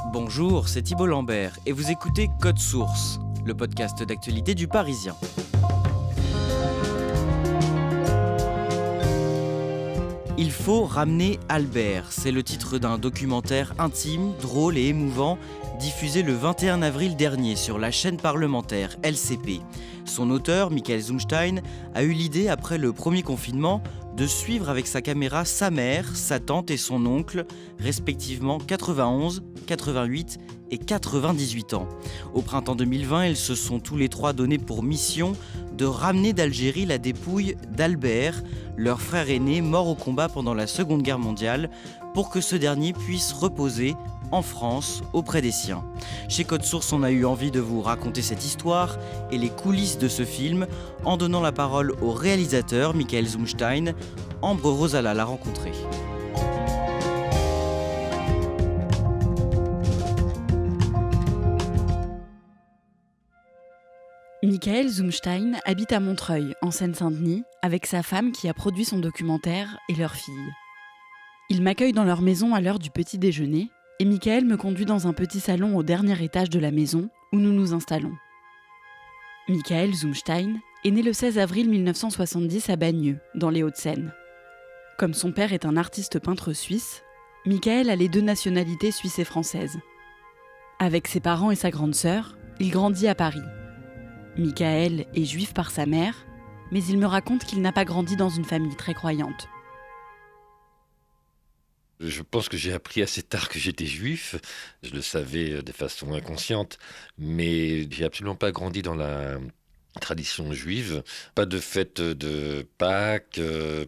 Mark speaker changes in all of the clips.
Speaker 1: Bonjour, c'est Thibault Lambert et vous écoutez Code Source, le podcast d'actualité du Parisien. Il faut ramener Albert, c'est le titre d'un documentaire intime, drôle et émouvant, diffusé le 21 avril dernier sur la chaîne parlementaire LCP. Son auteur, Michael Zumstein, a eu l'idée, après le premier confinement, de suivre avec sa caméra sa mère, sa tante et son oncle, respectivement 91, 88 et 98 ans. Au printemps 2020, ils se sont tous les trois donnés pour mission de ramener d'Algérie la dépouille d'Albert, leur frère aîné mort au combat pendant la Seconde Guerre mondiale, pour que ce dernier puisse reposer en France auprès des siens. Chez Code Source, on a eu envie de vous raconter cette histoire et les coulisses de ce film en donnant la parole au réalisateur Michael Zumstein. Ambre Rosala l'a rencontré.
Speaker 2: Michael Zumstein habite à Montreuil, en Seine-Saint-Denis, avec sa femme qui a produit son documentaire et leur fille. Ils m'accueillent dans leur maison à l'heure du petit déjeuner et Michael me conduit dans un petit salon au dernier étage de la maison où nous nous installons. Michael Zumstein est né le 16 avril 1970 à Bagneux, dans les Hauts-de-Seine. Comme son père est un artiste peintre suisse, Michael a les deux nationalités suisse et française. Avec ses parents et sa grande sœur, il grandit à Paris. Michael est juif par sa mère, mais il me raconte qu'il n'a pas grandi dans une famille très croyante.
Speaker 3: Je pense que j'ai appris assez tard que j'étais juif. Je le savais de façon inconsciente, mais j'ai absolument pas grandi dans la tradition juive. Pas de fête de Pâques,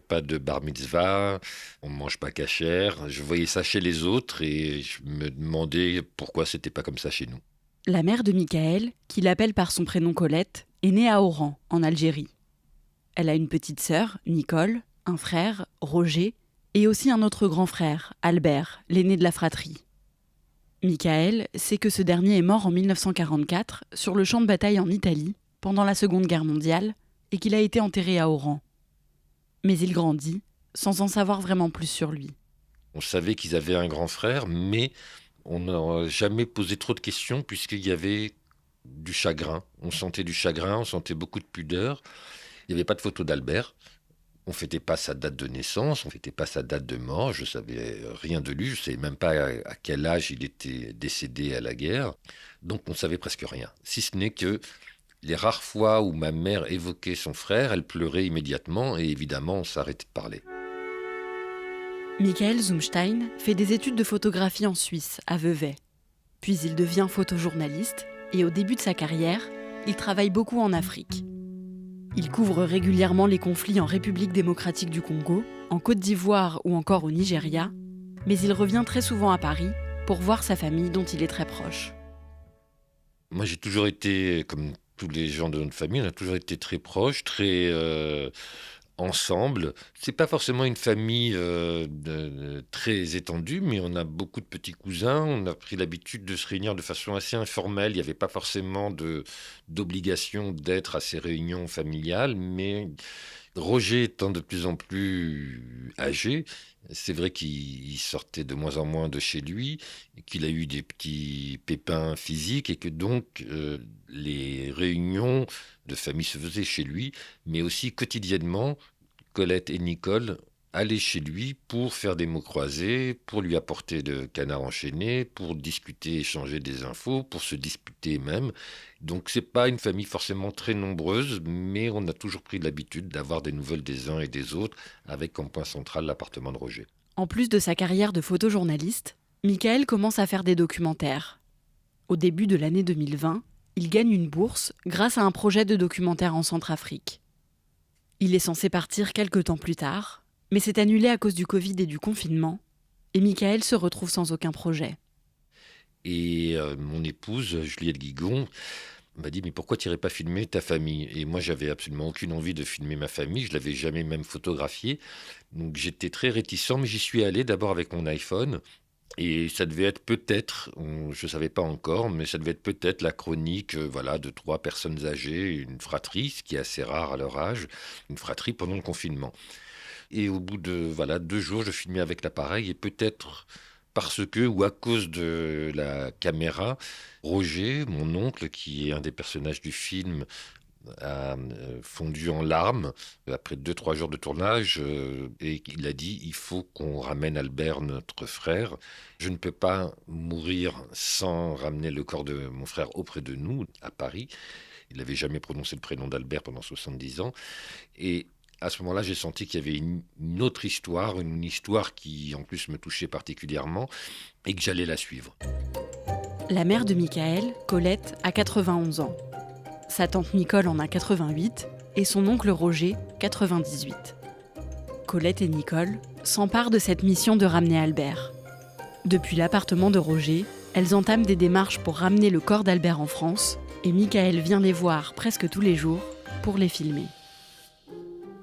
Speaker 3: pas de bar mitzvah, on mange pas cachère. Je voyais ça chez les autres et je me demandais pourquoi c'était pas comme ça chez nous.
Speaker 2: La mère de Michael, qu'il appelle par son prénom Colette, est née à Oran, en Algérie. Elle a une petite sœur, Nicole, un frère, Roger, et aussi un autre grand frère, Albert, l'aîné de la fratrie. Michael sait que ce dernier est mort en 1944 sur le champ de bataille en Italie, pendant la Seconde Guerre mondiale, et qu'il a été enterré à Oran. Mais il grandit, sans en savoir vraiment plus sur lui.
Speaker 3: On savait qu'ils avaient un grand frère, mais on n'a jamais posé trop de questions puisqu'il y avait du chagrin. On sentait du chagrin, on sentait beaucoup de pudeur. Il n'y avait pas de photo d'Albert. On ne fêtait pas sa date de naissance, on ne fêtait pas sa date de mort. Je ne savais rien de lui, je ne savais même pas à quel âge il était décédé à la guerre. Donc on ne savait presque rien. Si ce n'est que les rares fois où ma mère évoquait son frère, elle pleurait immédiatement et évidemment on s'arrêtait de parler.
Speaker 2: Michael Zumstein fait des études de photographie en Suisse, à Vevey. Puis il devient photojournaliste et au début de sa carrière, il travaille beaucoup en Afrique. Il couvre régulièrement les conflits en République démocratique du Congo, en Côte d'Ivoire ou encore au Nigeria, mais il revient très souvent à Paris pour voir sa famille dont il est très proche.
Speaker 3: Moi j'ai toujours été, comme tous les gens de notre famille, on a toujours été très proches, très ensemble. C'est pas forcément une famille très étendue, mais on a beaucoup de petits cousins. On a pris l'habitude de se réunir de façon assez informelle. Il n'y avait pas forcément d'obligation d'être à ces réunions familiales, mais Roger étant de plus en plus âgé, c'est vrai qu'il sortait de moins en moins de chez lui, qu'il a eu des petits pépins physiques et que donc les réunions de famille se faisaient chez lui, mais aussi quotidiennement, Colette et Nicole allaient chez lui pour faire des mots croisés, pour lui apporter le canard enchaîné, pour discuter, échanger des infos, pour se disputer même. Donc c'est pas une famille forcément très nombreuse, mais on a toujours pris l'habitude d'avoir des nouvelles des uns et des autres, avec comme point central l'appartement de Roger.
Speaker 2: En plus de sa carrière de photojournaliste, Michael commence à faire des documentaires. Au début de l'année 2020, il gagne une bourse grâce à un projet de documentaire en Centrafrique. Il est censé partir quelques temps plus tard, mais c'est annulé à cause du Covid et du confinement, et Michael se retrouve sans aucun projet.
Speaker 3: Et mon épouse, Juliette Guigon, m'a dit « Mais pourquoi tu n'irais pas filmer ta famille ?» Et moi, j'avais absolument aucune envie de filmer ma famille, je ne l'avais jamais même photographiée. Donc j'étais très réticent, mais j'y suis allé d'abord avec mon iPhone. Et ça devait être peut-être, je ne savais pas encore, mais ça devait être peut-être la chronique de 3 personnes âgées, une fratrie, ce qui est assez rare à leur âge, une fratrie pendant le confinement. Et au bout de 2 jours, je filmais avec l'appareil et peut-être parce que, ou à cause de la caméra, Roger, mon oncle, qui est un des personnages du film, a fondu en larmes après 2-3 jours de tournage et il a dit il faut qu'on ramène Albert, notre frère. Je ne peux pas mourir sans ramener le corps de mon frère auprès de nous, à Paris. Il n'avait jamais prononcé le prénom d'Albert pendant 70 ans. Et à ce moment-là, j'ai senti qu'il y avait une autre histoire, une histoire qui en plus me touchait particulièrement et que j'allais la suivre.
Speaker 2: La mère de Michael, Colette, a 91 ans. Sa tante Nicole en a 88 et son oncle Roger, 98. Colette et Nicole s'emparent de cette mission de ramener Albert. Depuis l'appartement de Roger, elles entament des démarches pour ramener le corps d'Albert en France et Michael vient les voir presque tous les jours pour les filmer.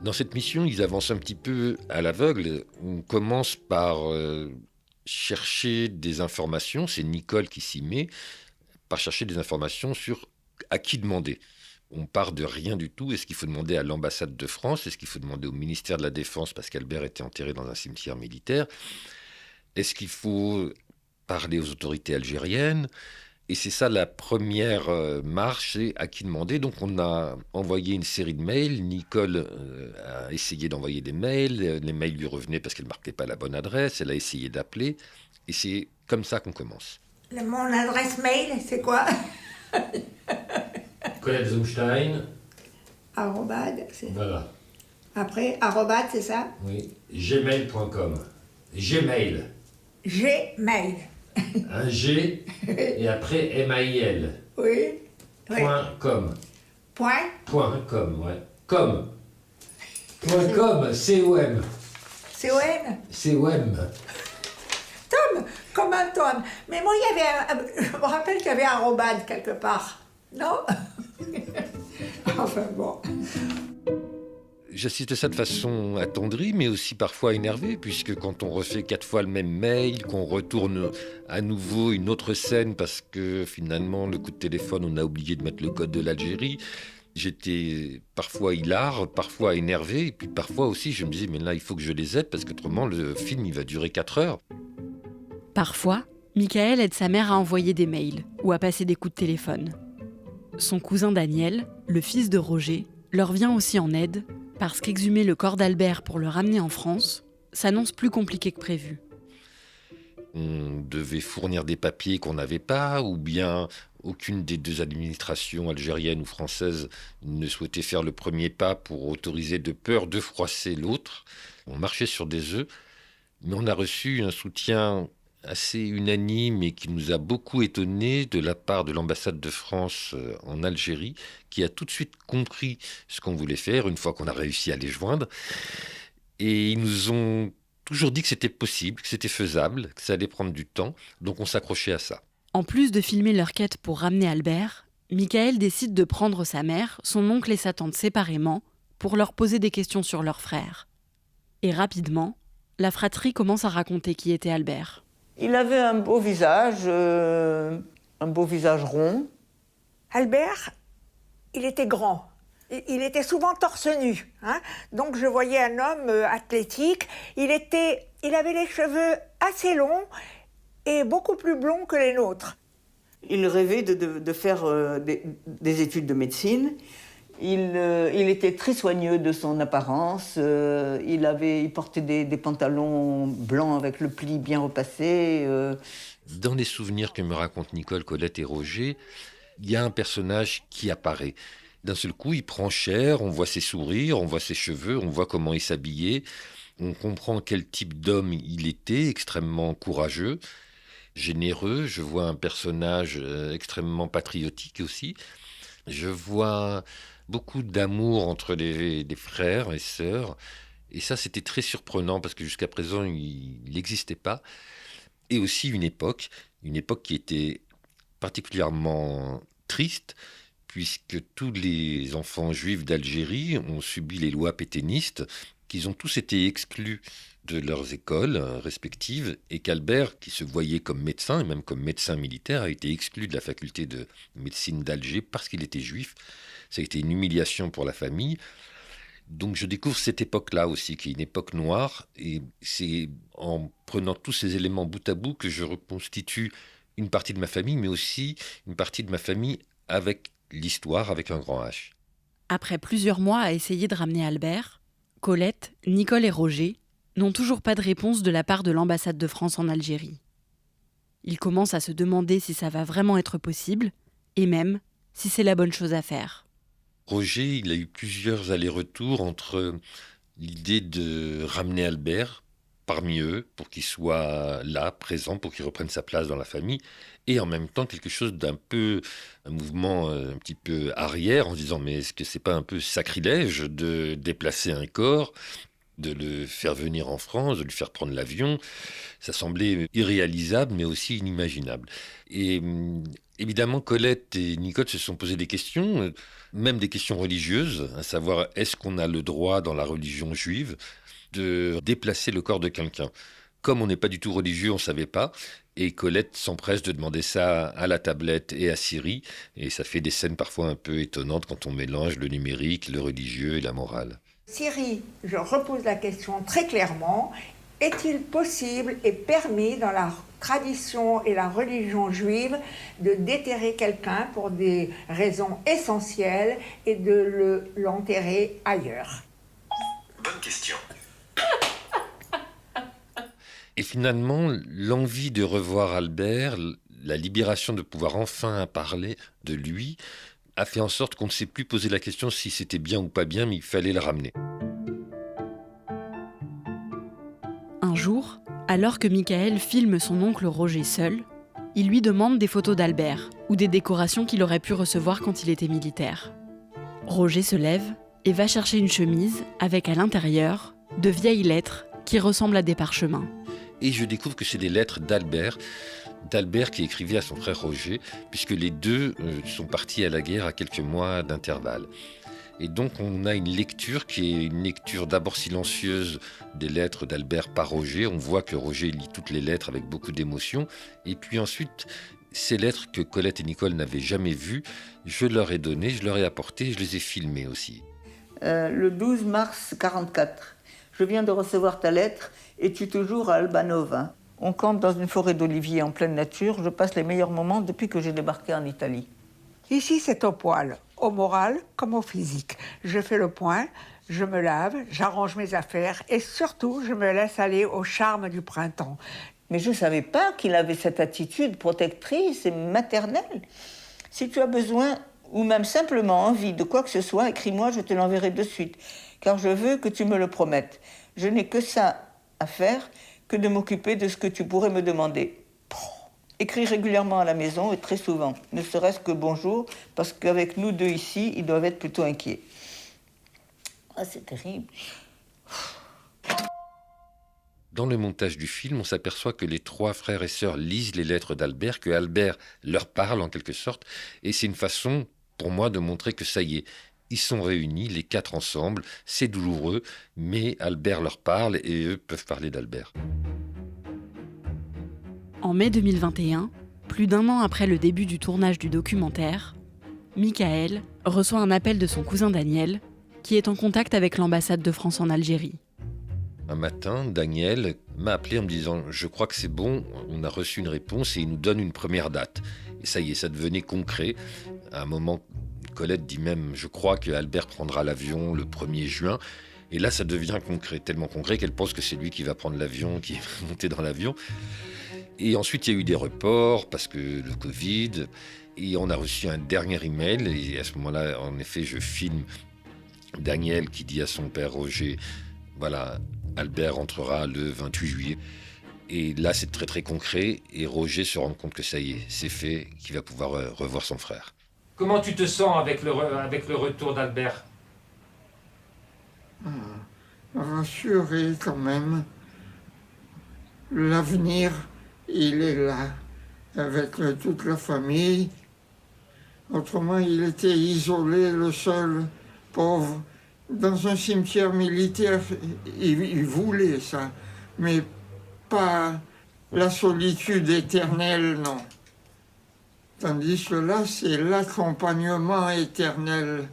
Speaker 3: Dans cette mission, ils avancent un petit peu à l'aveugle. On commence par chercher des informations, c'est Nicole qui s'y met, par chercher des informations sur à qui demander. On part de rien du tout. Est-ce qu'il faut demander à l'ambassade de France? Est-ce qu'il faut demander au ministère de la Défense parce qu'Albert était enterré dans un cimetière militaire? Est-ce qu'il faut parler aux autorités algériennes? Et c'est ça la première marche, c'est à qui demander. Donc on a envoyé une série de mails. Nicole a essayé d'envoyer des mails. Les mails lui revenaient parce qu'elle ne marquait pas la bonne adresse. Elle a essayé d'appeler. Et c'est comme ça qu'on commence.
Speaker 4: Mon adresse mail, c'est quoi?
Speaker 3: Colette Zumstein.
Speaker 4: Arrobade, c'est...
Speaker 3: Voilà.
Speaker 4: Après, arrobade, c'est ça?
Speaker 3: Oui. Gmail.com. Gmail.
Speaker 4: Gmail.
Speaker 3: Un G et après M-A-I-L.
Speaker 4: Oui. Oui.
Speaker 3: .com.
Speaker 4: Point.
Speaker 3: .com, ouais. Com. .com, C-O-M.
Speaker 4: C-O-M.
Speaker 3: C-O-M.
Speaker 4: Tom, comme un Tom. Mais moi, il y avait je me rappelle qu'il y avait un arrobade quelque part. Non? Enfin bon.
Speaker 3: J'assiste à ça de façon attendrie, mais aussi parfois énervée, puisque quand on refait 4 fois le même mail, qu'on retourne à nouveau une autre scène parce que finalement, le coup de téléphone, on a oublié de mettre le code de l'Algérie, j'étais parfois hilar, parfois énervé, et puis parfois aussi, je me disais, mais là, il faut que je les aide, parce qu'autrement, le film, il va durer 4 heures.
Speaker 2: Parfois, Michael aide sa mère à envoyer des mails ou à passer des coups de téléphone. Son cousin Daniel, le fils de Roger, leur vient aussi en aide parce qu'exhumer le corps d'Albert pour le ramener en France s'annonce plus compliqué que prévu.
Speaker 3: On devait fournir des papiers qu'on n'avait pas, ou bien aucune des deux administrations, algérienne ou française, ne souhaitait faire le premier pas pour autoriser de peur de froisser l'autre. On marchait sur des œufs, mais on a reçu un soutien assez unanime et qui nous a beaucoup étonnés de la part de l'ambassade de France en Algérie, qui a tout de suite compris ce qu'on voulait faire une fois qu'on a réussi à les joindre. Et ils nous ont toujours dit que c'était possible, que c'était faisable, que ça allait prendre du temps, donc on s'accrochait à ça.
Speaker 2: En plus de filmer leur quête pour ramener Albert, Michael décide de prendre sa mère, son oncle et sa tante séparément pour leur poser des questions sur leur frère. Et rapidement, la fratrie commence à raconter qui était Albert.
Speaker 5: Il avait un beau visage rond.
Speaker 4: Albert, il était grand. Il était souvent torse nu. Hein? Donc je voyais un homme athlétique. Il avait les cheveux assez longs et beaucoup plus blonds que les nôtres.
Speaker 5: Il rêvait de faire des études de médecine. Il était très soigneux de son apparence. Il portait des pantalons blancs avec le pli bien repassé.
Speaker 3: Dans les souvenirs que me racontent Nicole, Colette et Roger, il y a un personnage qui apparaît. D'un seul coup, il prend chair, on voit ses sourires, on voit ses cheveux, on voit comment il s'habillait. On comprend quel type d'homme il était, extrêmement courageux, généreux. Je vois un personnage extrêmement patriotique aussi. Je vois beaucoup d'amour entre les frères et sœurs. Et ça, c'était très surprenant parce que jusqu'à présent, il n'existait pas. Et aussi une époque qui était particulièrement triste, puisque tous les enfants juifs d'Algérie ont subi les lois pétainistes, qu'ils ont tous été exclus de leurs écoles respectives, et qu'Albert, qui se voyait comme médecin, et même comme médecin militaire, a été exclu de la faculté de médecine d'Alger parce qu'il était juif. Ça a été une humiliation pour la famille. Donc je découvre cette époque-là aussi, qui est une époque noire, et c'est en prenant tous ces éléments bout à bout que je reconstitue une partie de ma famille, mais aussi une partie de ma famille avec l'histoire, avec un grand H.
Speaker 2: Après plusieurs mois à essayer de ramener Albert, Colette, Nicole et Roger n'ont toujours pas de réponse de la part de l'ambassade de France en Algérie. Ils commencent à se demander si ça va vraiment être possible, et même si c'est la bonne chose à faire.
Speaker 3: Roger, il a eu plusieurs allers-retours entre l'idée de ramener Albert parmi eux, pour qu'il soit là, présent, pour qu'il reprenne sa place dans la famille, et en même temps quelque chose un mouvement un petit peu arrière, en se disant, mais est-ce que c'est pas un peu sacrilège de déplacer un corps, de le faire venir en France, de lui faire prendre l'avion? Ça semblait irréalisable, mais aussi inimaginable. Et évidemment, Colette et Nicole se sont posé des questions, même des questions religieuses, à savoir, est-ce qu'on a le droit dans la religion juive de déplacer le corps de quelqu'un? Comme on n'est pas du tout religieux, on ne savait pas. Et Colette s'empresse de demander ça à la tablette et à Siri. Et ça fait des scènes parfois un peu étonnantes quand on mélange le numérique, le religieux et la morale.
Speaker 4: Siri, je repose la question très clairement. Est-il possible et permis dans la tradition et la religion juive de déterrer quelqu'un pour des raisons essentielles et de l'enterrer ailleurs?
Speaker 6: Bonne question.
Speaker 3: Et finalement, l'envie de revoir Albert, la libération de pouvoir enfin parler de lui, a fait en sorte qu'on ne s'est plus posé la question si c'était bien ou pas bien, mais il fallait le ramener.
Speaker 2: Un jour, alors que Michael filme son oncle Roger seul, il lui demande des photos d'Albert ou des décorations qu'il aurait pu recevoir quand il était militaire. Roger se lève et va chercher une chemise avec à l'intérieur de vieilles lettres qui ressemblent à des parchemins.
Speaker 3: Et je découvre que c'est des lettres d'Albert qui écrivait à son frère Roger, puisque les deux sont partis à la guerre à quelques mois d'intervalle. Et donc on a une lecture qui est une lecture d'abord silencieuse des lettres d'Albert par Roger. On voit que Roger lit toutes les lettres avec beaucoup d'émotion. Et puis ensuite, ces lettres que Colette et Nicole n'avaient jamais vues, je leur ai données, je leur ai apportées, je les ai filmées aussi.
Speaker 5: Le 12 mars 1944, je viens de recevoir ta lettre. Es-tu toujours à Albanova? On campe dans une forêt d'oliviers en pleine nature. Je passe les meilleurs moments depuis que j'ai débarqué en Italie.
Speaker 4: Ici, c'est au poil, au moral comme au physique. Je fais le point, je me lave, j'arrange mes affaires et surtout, je me laisse aller au charme du printemps.
Speaker 5: Mais je ne savais pas qu'il avait cette attitude protectrice et maternelle. Si tu as besoin, ou même simplement envie de quoi que ce soit, écris-moi, je te l'enverrai de suite. Car je veux que tu me le promettes. Je n'ai que ça à faire que de m'occuper de ce que tu pourrais me demander. Écris régulièrement à la maison et très souvent, ne serait-ce que bonjour, parce qu'avec nous deux ici, ils doivent être plutôt inquiets. Ah, c'est terrible.
Speaker 3: Dans le montage du film, on s'aperçoit que les trois frères et sœurs lisent les lettres d'Albert, que Albert leur parle en quelque sorte, et c'est une façon pour moi de montrer que ça y est, ils sont réunis, les quatre ensemble, c'est douloureux, mais Albert leur parle et eux peuvent parler d'Albert.
Speaker 2: En mai 2021, plus d'un an après le début du tournage du documentaire, Michael reçoit un appel de son cousin Daniel, qui est en contact avec l'ambassade de France en Algérie.
Speaker 3: Un matin, Daniel m'a appelé en me disant « Je crois que c'est bon, on a reçu une réponse et il nous donne une première date. » Et ça y est, ça devenait concret. À un moment, Colette dit même « Je crois que Albert prendra l'avion le 1er juin. » Et là, ça devient concret, tellement concret qu'elle pense que c'est lui qui va prendre l'avion, qui va monter dans l'avion. Et ensuite, il y a eu des reports parce que le Covid. Et on a reçu un dernier email. Et à ce moment-là, en effet, je filme Daniel qui dit à son père Roger « Voilà, Albert entrera le 28 juillet. » Et là, c'est très très concret. Et Roger se rend compte que ça y est, c'est fait, qu'il va pouvoir revoir son frère.
Speaker 7: Comment tu te sens avec le retour d'Albert?
Speaker 8: Rassuré quand même. L'avenir, il est là, avec toute la famille. Autrement, il était isolé, le seul, pauvre. Dans un cimetière militaire, il voulait ça, mais pas la solitude éternelle, non. Tandis que là, c'est l'accompagnement éternel.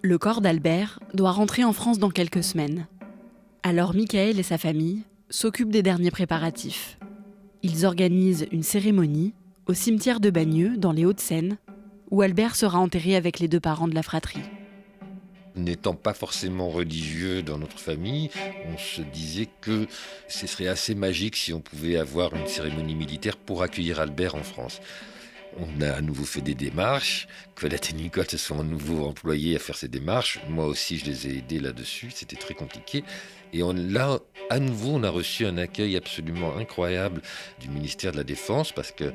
Speaker 2: Le corps d'Albert doit rentrer en France dans quelques semaines. Alors Michael et sa famille s'occupent des derniers préparatifs. Ils organisent une cérémonie au cimetière de Bagneux, dans les Hauts-de-Seine, où Albert sera enterré avec les 2 parents de la fratrie.
Speaker 3: N'étant pas forcément religieux dans notre famille, on se disait que ce serait assez magique si on pouvait avoir une cérémonie militaire pour accueillir Albert en France. On a à nouveau fait des démarches. Colette et Nicole se sont à nouveau employés à faire ces démarches. Moi aussi, je les ai aidés là-dessus. C'était très compliqué. Et là, à nouveau, on a reçu un accueil absolument incroyable du ministère de la Défense parce qu'ils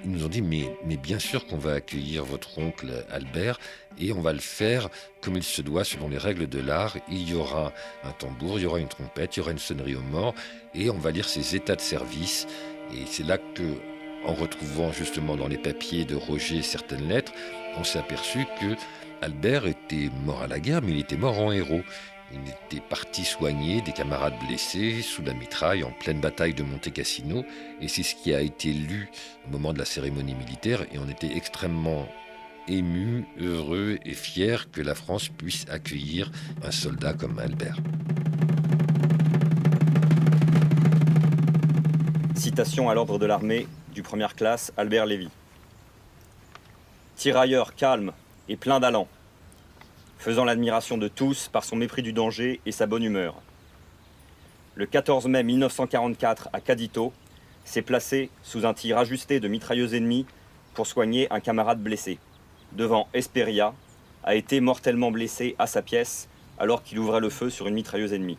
Speaker 3: nous ont dit mais bien sûr qu'on va accueillir votre oncle Albert et on va le faire comme il se doit selon les règles de l'art. Il y aura un tambour, il y aura une trompette, il y aura une sonnerie aux morts et on va lire ses états de service. Et c'est là que, en retrouvant justement dans les papiers de Roger certaines lettres, on s'est aperçu que Albert était mort à la guerre, mais il était mort en héros. Il était parti soigner des camarades blessés sous la mitraille en pleine bataille de Monte Cassino. Et c'est ce qui a été lu au moment de la cérémonie militaire. Et on était extrêmement émus, heureux et fiers que la France puisse accueillir un soldat comme Albert.
Speaker 9: Citation à l'ordre de l'armée du première classe, Albert Lévy. Tirailleur calme et plein d'allant, faisant l'admiration de tous par son mépris du danger et sa bonne humeur. Le 14 mai 1944, à Cadito, s'est placé sous un tir ajusté de mitrailleuses ennemies pour soigner un camarade blessé. Devant Esperia, a été mortellement blessé à sa pièce alors qu'il ouvrait le feu sur une mitrailleuse ennemie.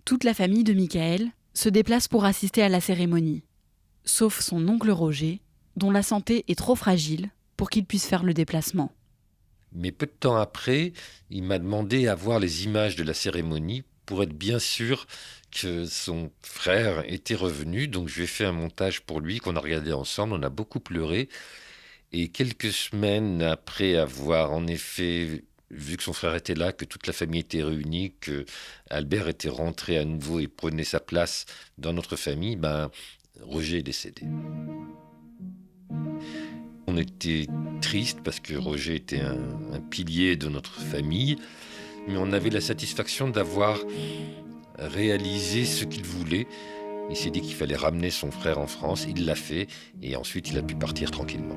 Speaker 2: Toute la famille de Michael se déplace pour assister à la cérémonie, sauf son oncle Roger, dont la santé est trop fragile pour qu'il puisse faire le déplacement.
Speaker 3: Mais peu de temps après, il m'a demandé à voir les images de la cérémonie pour être bien sûr que son frère était revenu. Donc je lui ai fait un montage pour lui qu'on a regardé ensemble, on a beaucoup pleuré. Et quelques semaines après avoir en effet vu que son frère était là, que toute la famille était réunie, que Albert était rentré à nouveau et prenait sa place dans notre famille, Roger est décédé. On était triste parce que Roger était un pilier de notre famille, mais on avait la satisfaction d'avoir réalisé ce qu'il voulait. Il s'est dit qu'il fallait ramener son frère en France, il l'a fait, et ensuite il a pu partir tranquillement.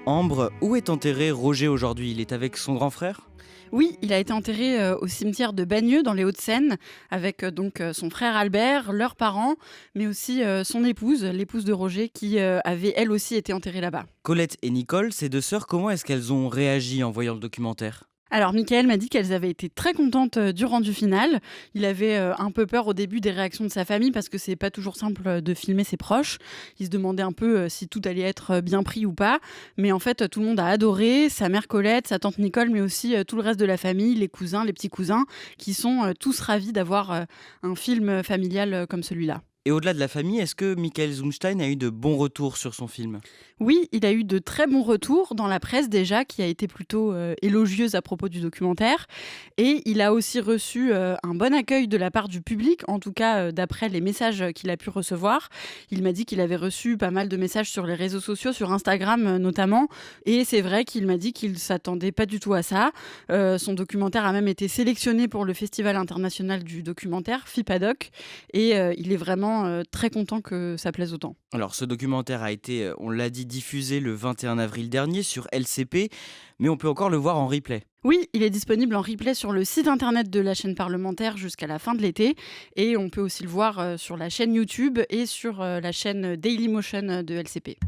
Speaker 1: Ambre, où est enterré Roger aujourd'hui ? Il est avec son grand frère ?
Speaker 2: Oui, il a été enterré au cimetière de Bagneux, dans les Hauts-de-Seine, avec son frère Albert, leurs parents, mais aussi son épouse, l'épouse de Roger, qui avait elle aussi été enterrée là-bas.
Speaker 1: Colette et Nicole, ces 2 sœurs, comment est-ce qu'elles ont réagi en voyant le documentaire ?
Speaker 2: Alors, Michael m'a dit qu'elles avaient été très contentes du rendu final. Il avait un peu peur au début des réactions de sa famille parce que c'est pas toujours simple de filmer ses proches. Il se demandait un peu si tout allait être bien pris ou pas. Mais en fait, tout le monde a adoré. Sa mère Colette, sa tante Nicole, mais aussi tout le reste de la famille, les cousins, les petits cousins, qui sont tous ravis d'avoir un film familial comme celui-là.
Speaker 1: Et au-delà de la famille, est-ce que Michael Zumstein a eu de bons retours sur son film ?
Speaker 2: Oui, il a eu de très bons retours dans la presse déjà, qui a été plutôt élogieuse à propos du documentaire. Et il a aussi reçu un bon accueil de la part du public, en tout cas d'après les messages qu'il a pu recevoir. Il m'a dit qu'il avait reçu pas mal de messages sur les réseaux sociaux, sur Instagram notamment. Et c'est vrai qu'il m'a dit qu'il ne s'attendait pas du tout à ça. Son documentaire a même été sélectionné pour le Festival international du documentaire, FIPADOC. Et il est vraiment vraiment très content que ça plaise autant.
Speaker 1: Alors ce documentaire a été, on l'a dit, diffusé le 21 avril dernier sur LCP, mais on peut encore le voir en replay.
Speaker 2: Oui, il est disponible en replay sur le site internet de la chaîne parlementaire jusqu'à la fin de l'été. Et on peut aussi le voir sur la chaîne YouTube et sur la chaîne Dailymotion de LCP.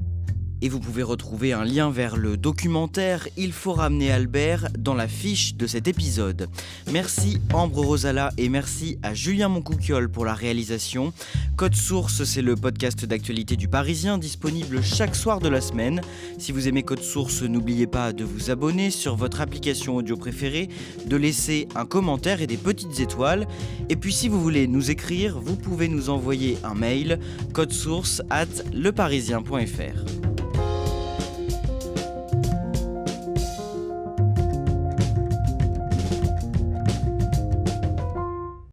Speaker 1: Et vous pouvez retrouver un lien vers le documentaire Il faut ramener Albert dans la fiche de cet épisode. Merci Ambre Rosala et merci à Julien Moncouquiol pour la réalisation. Code Source, c'est le podcast d'actualité du Parisien, disponible chaque soir de la semaine. Si vous aimez Code Source, n'oubliez pas de vous abonner sur votre application audio préférée, de laisser un commentaire et des petites étoiles. Et puis si vous voulez nous écrire, vous pouvez nous envoyer un mail codesource@leparisien.fr.